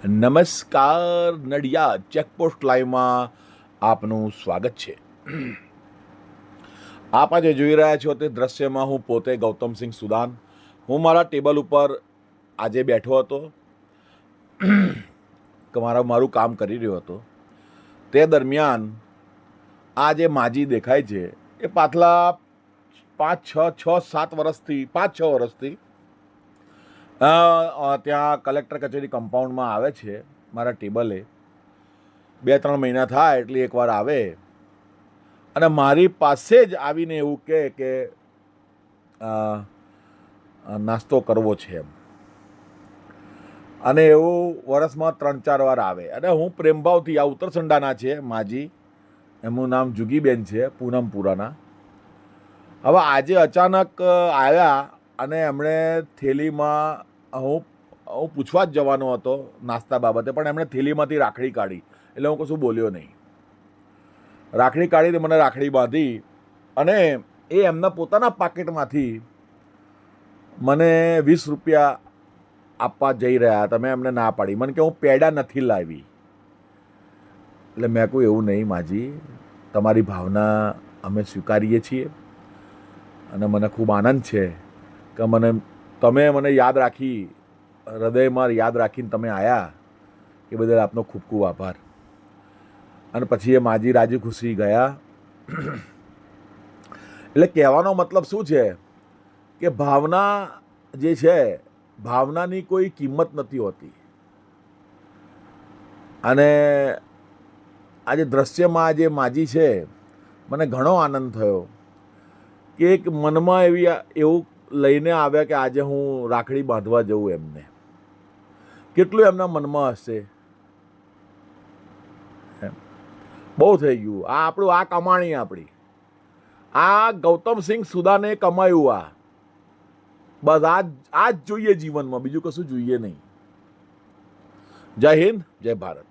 નમસ્કાર નડિયાદ ચેકપોસ્ટ લાઈવમાં આપનું સ્વાગત છે. આપ આજે જોઈ રહ્યા છો તે દ્રશ્યમાં હું પોતે ગૌતમસિંહ સુદાન હું મારા ટેબલ ઉપર આજે બેઠો હતો કે મારું કામ કરી રહ્યો હતો. તે દરમિયાન આ જે માજી દેખાય છે એ પાછલા 5-6 વર્ષથી ત્યાં કલેક્ટર કચેરી કમ્પાઉન્ડમાં આવે છે મારા ટેબલે. 2-3 મહિના થાય એટલે એકવાર આવે અને મારી પાસે જ આવીને એવું કહે કે નાસ્તો કરવો છે એમ. અને એવું વર્ષમાં 3-4 વાર આવે અને હું પ્રેમભાવથી, આ ઉત્તરસંડાના છે માજી, એમનું નામ જુગીબેન છે, પૂનમપુરાના. હવે આજે અચાનક આવ્યા અને એમણે થેલીમાં, હું પૂછવા જ જવાનો હતો નાસ્તા બાબતે, પણ એમણે થેલીમાંથી રાખડી કાઢી એટલે હું કશું બોલ્યો નહીં. રાખડી કાઢીને મને રાખડી બાંધી અને એ એમના પોતાના પાકીટમાંથી મને 20 રૂપિયા આપવા જઈ રહ્યા હતા. મેં એમને ના પાડી. મને કે હું પેડા નથી લાવી. એટલે મેં કહ્યું એવું નહીં માજી, તમારી ભાવના અમે સ્વીકારીએ છીએ અને મને ખૂબ આનંદ છે કે તમે મને યાદ રાખી, હૃદયમાં યાદ રાખીને તમે આવ્યા, એ બદલ આપનો ખૂબ ખૂબ આભાર. અને પછી એ માજી રાજી ખુશી ગયા. એટલે કહેવાનો મતલબ શું છે કે ભાવના જે છે, ભાવનાની કોઈ કિંમત નથી હોતી. અને આજે દ્રશ્યમાં જે માજી છે, મને ઘણો આનંદ થયો કે એક મનમાં એવું લઈને આવ્યા કે આજે હું રાખડી બાંધવા જઉં એમને. કેટલું એમના મનમાં હશે. બહુ થઈ ગયું. આ કમાણી આપણી, આ ગૌતમસિંહ સુદાને કમાયું. આ બસ આ જ જોઈએ જીવનમાં, બીજું કશું જોઈએ નહીં. જય હિન્દ, જય ભારત.